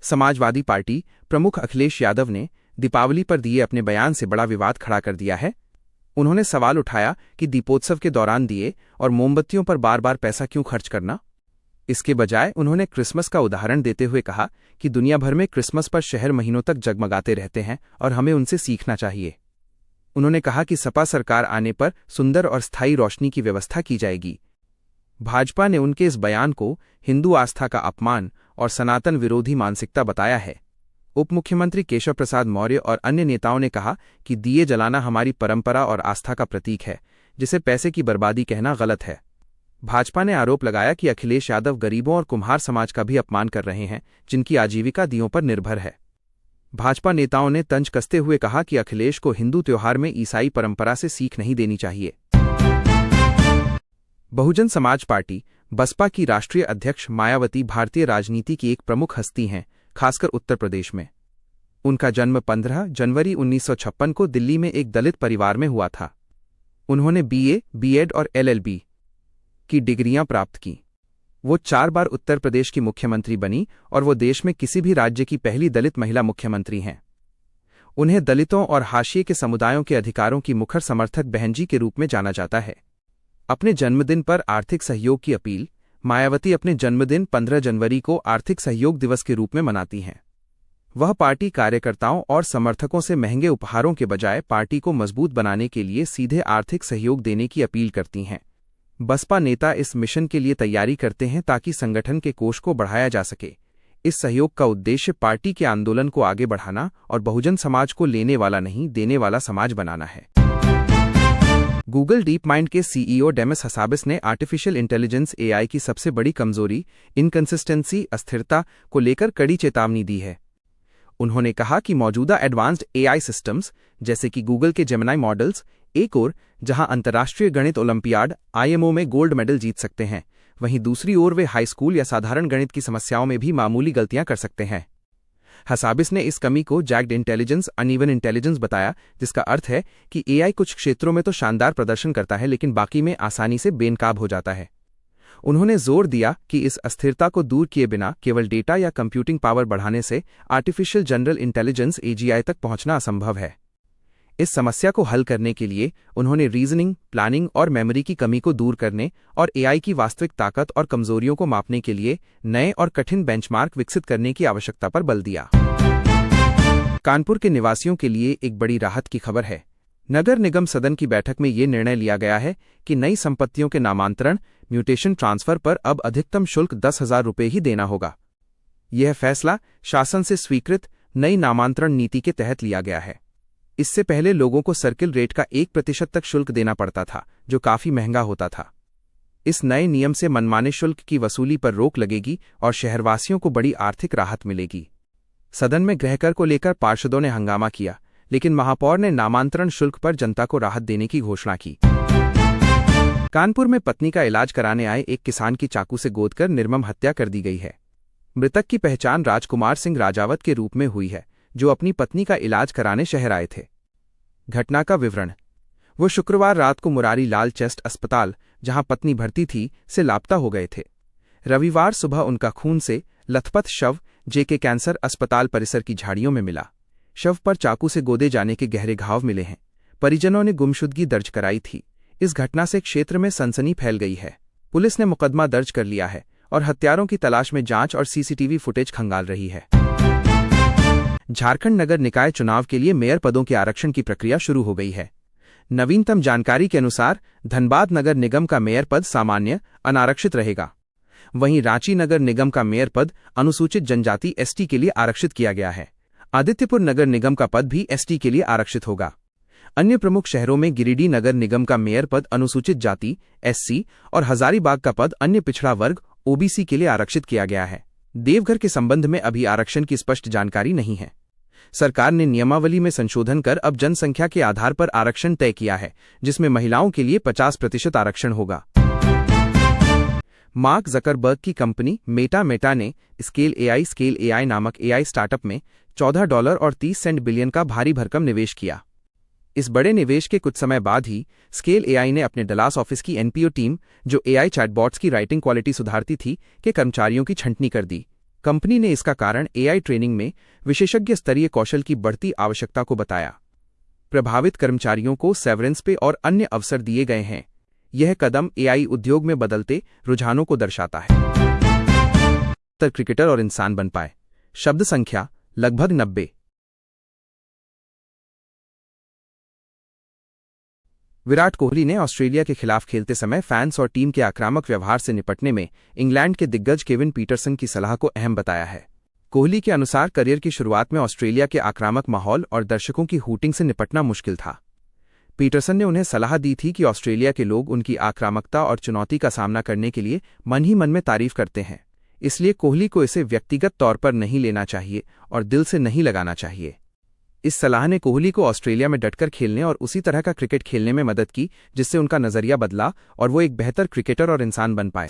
Samajwadi party प्रमुख अखिलेश यादव ने दीपावली पर दिए अपने बयान से बड़ा विवाद खड़ा कर दिया है। उन्होंने सवाल उठाया कि दीपोत्सव के दौरान दिए और मोमबत्तियों पर बार बार पैसा क्यों खर्च करना। इसके बजाय उन्होंने क्रिसमस का उदाहरण देते हुए कहा कि दुनिया भर में क्रिसमस पर शहर महीनों तक जगमगाते रहते हैं और हमें उनसे सीखना चाहिए। उन्होंने कहा कि सपा सरकार आने पर सुंदर और स्थायी रोशनी की व्यवस्था की जाएगी। भाजपा ने उनके इस बयान को हिंदू आस्था का अपमान और सनातन विरोधी मानसिकता बताया है। उप मुख्यमंत्री केशव प्रसाद मौर्य और अन्य नेताओं ने कहा कि दिए जलाना हमारी परंपरा और आस्था का प्रतीक है, जिसे पैसे की बर्बादी कहना गलत है। भाजपा ने आरोप लगाया कि अखिलेश यादव गरीबों और कुम्हार समाज का भी अपमान कर रहे हैं, जिनकी आजीविका दियों पर निर्भर है। भाजपा नेताओं ने तंज कसते हुए कहा कि अखिलेश को हिंदू त्योहार में ईसाई परंपरा से सीख नहीं देनी चाहिए। बहुजन समाज पार्टी बसपा की राष्ट्रीय अध्यक्ष मायावती भारतीय राजनीति की एक प्रमुख हस्ती हैं, खासकर उत्तर प्रदेश में। उनका जन्म 15 जनवरी 1956 को दिल्ली में एक दलित परिवार में हुआ था। उन्होंने बीए, बीएड और एलएलबी की डिग्रियां प्राप्त की। वो 4 बार उत्तर प्रदेश की मुख्यमंत्री बनी और वो देश में किसी भी राज्य की पहली दलित महिला मुख्यमंत्री हैं। उन्हें दलितों और हाशिए के समुदायों के अधिकारों की मुखर समर्थक बहनजी के रूप में जाना जाता है। अपने जन्मदिन पर आर्थिक सहयोग की अपील मायावती अपने जन्मदिन 15 जनवरी को आर्थिक सहयोग दिवस के रूप में मनाती हैं। वह पार्टी कार्यकर्ताओं और समर्थकों से महंगे उपहारों के बजाय पार्टी को मजबूत बनाने के लिए सीधे आर्थिक सहयोग देने की अपील करती हैं। बसपा नेता इस मिशन के लिए तैयारी करते हैं ताकि संगठन के कोष को बढ़ाया जा सके। इस सहयोग का उद्देश्य पार्टी के आंदोलन को आगे बढ़ाना और बहुजन समाज को लेने वाला नहीं देने वाला समाज बनाना है। गूगल डीप माइंड के सीईओ डेमिस हसाबिस ने आर्टिफिशियल इंटेलिजेंस एआई की सबसे बड़ी कमजोरी इनकंसिस्टेंसी अस्थिरता को लेकर कड़ी चेतावनी दी है। उन्होंने कहा कि मौजूदा एडवांस्ड एआई सिस्टम्स जैसे कि गूगल के जेमिनी मॉडल्स एक ओर जहां अंतर्राष्ट्रीय गणित ओलंपियाड आईएमओ में गोल्ड मेडल जीत सकते हैं, वहीं दूसरी ओर वे हाई स्कूल या साधारण गणित की समस्याओं में भी मामूली गलतियां कर सकते हैं। हसाबिस ने इस कमी को जैग्ड इंटेलिजेंस अनइवन इंटेलिजेंस बताया, जिसका अर्थ है कि एआई कुछ क्षेत्रों में तो शानदार प्रदर्शन करता है लेकिन बाकी में आसानी से बेनकाब हो जाता है। उन्होंने जोर दिया कि इस अस्थिरता को दूर किए बिना केवल डेटा या कंप्यूटिंग पावर बढ़ाने से आर्टिफिशियल जनरल इंटेलिजेंस एजीआई तक पहुंचना असंभव है। इस समस्या को हल करने के लिए उन्होंने रीजनिंग, प्लानिंग और मेमोरी की कमी को दूर करने और एआई की वास्तविक ताकत और कमजोरियों को मापने के लिए नए और कठिन बेंचमार्क विकसित करने की आवश्यकता पर बल दिया। कानपुर के निवासियों के लिए एक बड़ी राहत की खबर है। नगर निगम सदन की बैठक में ये निर्णय लिया गया है कि नई संपत्तियों के नामांतरण म्यूटेशन ट्रांसफर पर अब अधिकतम शुल्क 10,000 रुपये ही देना होगा। यह फैसला शासन से स्वीकृत नई नामांतरण नीति के तहत लिया गया है। इससे पहले लोगों को सर्किल रेट का 1% तक शुल्क देना पड़ता था, जो काफी महंगा होता था। इस नए नियम से मनमाने शुल्क की वसूली पर रोक लगेगी और शहरवासियों को बड़ी आर्थिक राहत मिलेगी। सदन में गृहकर को लेकर पार्षदों ने हंगामा किया, लेकिन महापौर ने नामांतरण शुल्क पर जनता को राहत देने की घोषणा की। कानपुर में पत्नी का इलाज कराने आए एक किसान की चाकू से गोदकर निर्मम हत्या कर दी गई है। मृतक की पहचान राजकुमार सिंह राजावत के रूप में हुई है, जो अपनी पत्नी का इलाज कराने शहर आए थे। घटना का विवरण: वो शुक्रवार रात को मुरारी लाल चेस्ट अस्पताल, जहां पत्नी भर्ती थी, से लापता हो गए थे। रविवार सुबह उनका खून से लथपथ शव जेके कैंसर अस्पताल परिसर की झाड़ियों में मिला। शव पर चाकू से गोदे जाने के गहरे घाव मिले हैं। परिजनों ने गुमशुदगी दर्ज कराई थी। इस घटना से क्षेत्र में सनसनी फैल गई है। पुलिस ने मुकदमा दर्ज कर लिया है और हत्यारों की तलाश में जांच और सीसीटीवी फुटेज खंगाल रही है। झारखंड नगर निकाय चुनाव के लिए मेयर पदों के आरक्षण की प्रक्रिया शुरू हो गई है। नवीनतम जानकारी के अनुसार धनबाद नगर निगम का मेयर पद सामान्य अनारक्षित रहेगा। वहीं रांची नगर निगम का मेयर पद अनुसूचित जनजाति एसटी के लिए आरक्षित किया गया है। आदित्यपुर नगर निगम का पद भी एसटी के लिए आरक्षित होगा। अन्य प्रमुख शहरों में गिरिडीह नगर निगम का मेयर पद अनुसूचित जाति एससी और हजारीबाग का पद अन्य पिछड़ा वर्ग ओबीसी के लिए आरक्षित किया गया है। देवघर के संबंध में अभी आरक्षण की स्पष्ट जानकारी नहीं है। सरकार ने नियमावली में संशोधन कर अब जनसंख्या के आधार पर आरक्षण तय किया है, जिसमें महिलाओं के लिए 50% आरक्षण होगा। मार्क जकरबर्ग की कंपनी मेटा ने स्केल एआई नामक एआई स्टार्टअप में $14 और 30 सेंट बिलियन का भारी भरकम निवेश किया। इस बड़े निवेश के कुछ समय बाद ही स्केल एआई ने अपने डलास ऑफिस की एनपीओ टीम, जो एआई चैटबॉट्स की राइटिंग क्वालिटी सुधारती थी, के कर्मचारियों की छंटनी कर दी। कंपनी ने इसका कारण एआई ट्रेनिंग में विशेषज्ञ स्तरीय कौशल की बढ़ती आवश्यकता को बताया। प्रभावित कर्मचारियों को सेवरेंस पे और अन्य अवसर दिए गए हैं। यह कदम एआई उद्योग में बदलते रुझानों को दर्शाता है। क्रिकेटर और इंसान बन पाए। शब्द संख्या लगभग 90। विराट कोहली ने ऑस्ट्रेलिया के खिलाफ खेलते समय फैंस और टीम के आक्रामक व्यवहार से निपटने में इंग्लैंड के दिग्गज केविन पीटरसन की सलाह को अहम बताया है। कोहली के अनुसार करियर की शुरुआत में ऑस्ट्रेलिया के आक्रामक माहौल और दर्शकों की हूटिंग से निपटना मुश्किल था। पीटरसन ने उन्हें सलाह दी थी कि ऑस्ट्रेलिया के लोग उनकी आक्रामकता और चुनौती का सामना करने के लिए मन ही मन में तारीफ करते हैं, इसलिए कोहली को इसे व्यक्तिगत तौर पर नहीं लेना चाहिए और दिल से नहीं लगाना चाहिए। इस सलाह ने कोहली को ऑस्ट्रेलिया में डटकर खेलने और उसी तरह का क्रिकेट खेलने में मदद की जिससे उनका नजरिया बदला और वो एक बेहतर क्रिकेटर और इंसान बन पाए।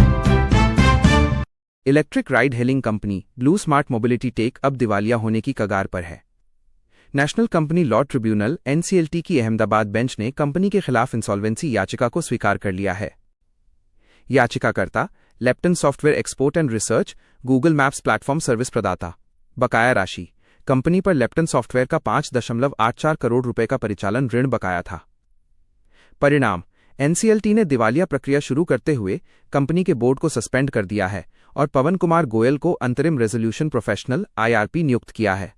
Electric ride hailing company Blu Smart Mobility Tech अब दिवालिया होने की कगार पर है। National Company Law Tribunal (NCLT) की अहमदाबाद बेंच ने कंपनी के खिलाफ इंसॉल्वेंसी याचिका को स्वीकार कर लिया है। याचिकाकर्ता lepton software export and research, Google maps platform service प्रदाता। बकाया राशि कंपनी पर लेप्टन सॉफ्टवेयर का 5.84 करोड़ रुपए का परिचालन ऋण बकाया था। परिणाम NCLT ने दिवालिया प्रक्रिया शुरू करते हुए कंपनी के बोर्ड को सस्पेंड कर दिया है और पवन कुमार गोयल को अंतरिम रेजोल्यूशन प्रोफेशनल (IRP) नियुक्त किया है।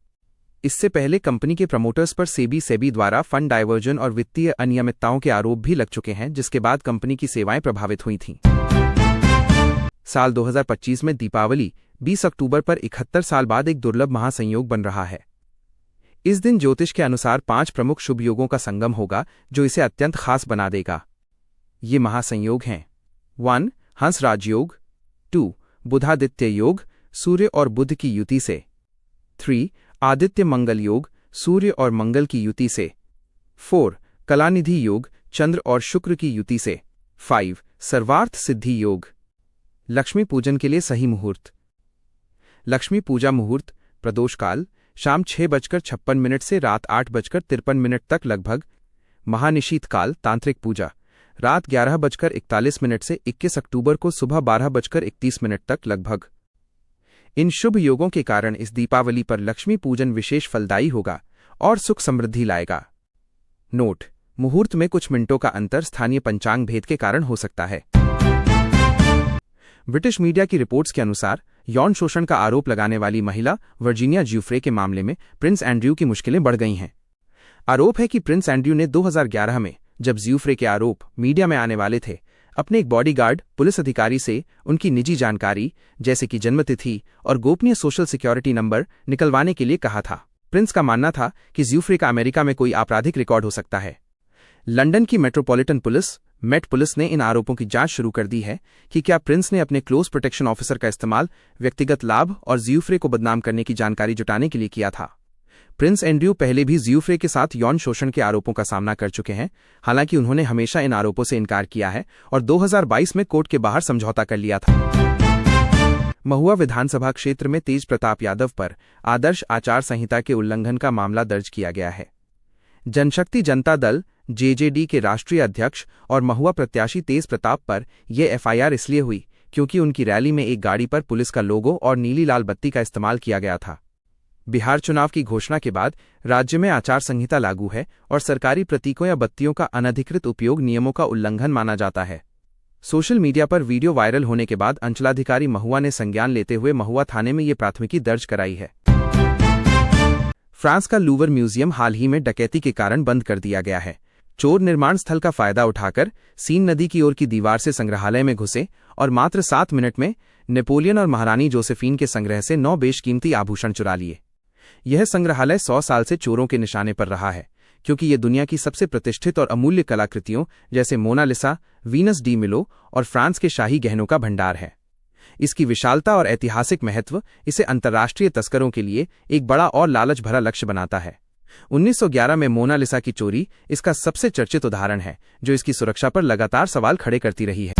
इससे पहले कंपनी के प्रमोटर्स पर सेबी द्वारा फंड डायवर्जन और वित्तीय अनियमितताओं के आरोप भी लग चुके हैं, जिसके बाद कंपनी की सेवाएं प्रभावित हुई थीं। साल 2025 में दीपावली 20 अक्टूबर पर 71 साल बाद एक दुर्लभ महासंयोग बन रहा है। इस दिन ज्योतिष के अनुसार 5 प्रमुख शुभ योगों का संगम होगा जो इसे अत्यंत खास बना देगा। ये महासंयोग हैं: 1. हंस राजयोग, 2. बुधादित्य योग, सूर्य और बुध की युति से, 3. आदित्य मंगल योग, सूर्य और मंगल की युति से, 4. कलानिधि योग, चंद्र और शुक्र की युति से, 5. सर्वार्थ सिद्धि योग। लक्ष्मी पूजन के लिए सही मुहूर्त। लक्ष्मी पूजा मुहूर्त प्रदोषकाल शाम 6:56 से रात 8:53 तक लगभग। महानिशीत काल तांत्रिक पूजा रात 11:41 से 21 अक्टूबर को सुबह 12:31 तक लगभग। इन शुभ योगों के कारण इस दीपावली पर लक्ष्मी पूजन विशेष फलदायी होगा और सुख समृद्धि लाएगा। नोट: मुहूर्त में कुछ मिनटों का अंतर स्थानीय पंचांग भेद के कारण हो सकता है। ब्रिटिश मीडिया की रिपोर्ट्स के अनुसार यौन शोषण का आरोप लगाने वाली महिला वर्जीनिया ज्यूफ्रे के मामले में प्रिंस एंड्रयू की मुश्किलें बढ़ गई हैं। आरोप है कि प्रिंस एंड्रयू ने 2011 में, जब ज्यूफ्रे के आरोप मीडिया में आने वाले थे, अपने एक बॉडीगार्ड पुलिस अधिकारी से उनकी निजी जानकारी जैसे कि जन्मतिथि और गोपनीय सोशल सिक्योरिटी नंबर निकलवाने के लिए कहा था। प्रिंस का मानना था कि ज्यूफ्रे का अमेरिका में कोई आपराधिक रिकॉर्ड हो सकता है। लंदन की मेट्रोपॉलिटन पुलिस मेट पुलिस ने इन आरोपों की जांच शुरू कर दी है कि क्या प्रिंस ने अपने क्लोज प्रोटेक्शन ऑफिसर का इस्तेमाल व्यक्तिगत लाभ और ज्यूफ्रे को बदनाम करने की जानकारी जुटाने के लिए किया था। प्रिंस एंड्रयू पहले भी ज्यूफ्रे के साथ यौन शोषण के आरोपों का सामना कर चुके हैं, हालांकि उन्होंने हमेशा इन आरोपों से इनकार किया है और 2022 में कोर्ट के बाहर समझौता कर लिया था। महुआ विधानसभा क्षेत्र में तेज प्रताप यादव पर आदर्श आचार संहिता के उल्लंघन का मामला दर्ज किया गया है। जनशक्ति जनता दल (JJD) के राष्ट्रीय अध्यक्ष और महुआ प्रत्याशी तेज प्रताप पर यह FIR इसलिए हुई क्योंकि उनकी रैली में एक गाड़ी पर पुलिस का लोगो और नीली लाल बत्ती का इस्तेमाल किया गया था। बिहार चुनाव की घोषणा के बाद राज्य में आचार संहिता लागू है और सरकारी प्रतीकों या बत्तियों का अनधिकृत उपयोग नियमों का उल्लंघन माना जाता है। सोशल मीडिया पर वीडियो वायरल होने के बाद अंचलाधिकारी महुआ ने संज्ञान लेते हुए महुआ थाने में ये प्राथमिकी दर्ज कराई है। फ्रांस का लूवर म्यूजियम हाल ही में डकैती के कारण बंद कर दिया गया है। चोर निर्माण स्थल का फायदा उठाकर सीन नदी की ओर की दीवार से संग्रहालय में घुसे और मात्र 7 मिनट में नेपोलियन और महारानी जोसेफीन के संग्रह से 9 बेशकीमती आभूषण चुरा लिए। यह संग्रहालय 100 साल से चोरों के निशाने पर रहा है, क्योंकि ये दुनिया की सबसे प्रतिष्ठित और अमूल्य कलाकृतियों जैसे मोनालिसा, वीनस डी मिलो और फ्रांस के शाही गहनों का भंडार है। इसकी विशालता और ऐतिहासिक महत्व इसे अंतर्राष्ट्रीय तस्करों के लिए एक बड़ा और लालच भरा लक्ष्य बनाता है। 1911 में मोनालिसा की चोरी इसका सबसे चर्चित उदाहरण है, जो इसकी सुरक्षा पर लगातार सवाल खड़े करती रही है।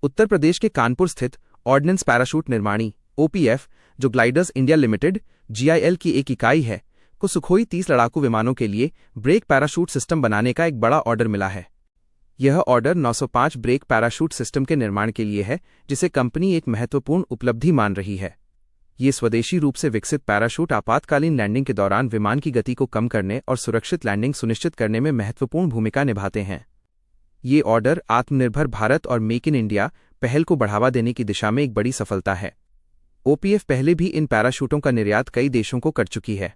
उत्तर प्रदेश के कानपुर स्थित ऑर्डिनेंस पैराशूट निर्माणी OPF, जो ग्लाइडर्स इंडिया लिमिटेड GIL की एक इकाई है, को सुखोई 30 लड़ाकू विमानों के लिए ब्रेक पैराशूट सिस्टम बनाने का एक बड़ा ऑर्डर मिला है। यह ऑर्डर 905 ब्रेक पैराशूट सिस्टम के निर्माण के लिए है, जिसे कंपनी एक महत्वपूर्ण उपलब्धि मान रही है। ये स्वदेशी रूप से विकसित पैराशूट आपातकालीन लैंडिंग के दौरान विमान की गति को कम करने और सुरक्षित लैंडिंग सुनिश्चित करने में महत्वपूर्ण भूमिका निभाते हैं। ये ऑर्डर आत्मनिर्भर भारत और मेक इन इंडिया पहल को बढ़ावा देने की दिशा में एक बड़ी सफलता है। ओपीएफ पहले भी इन पैराशूटों का निर्यात कई देशों को कर चुकी है।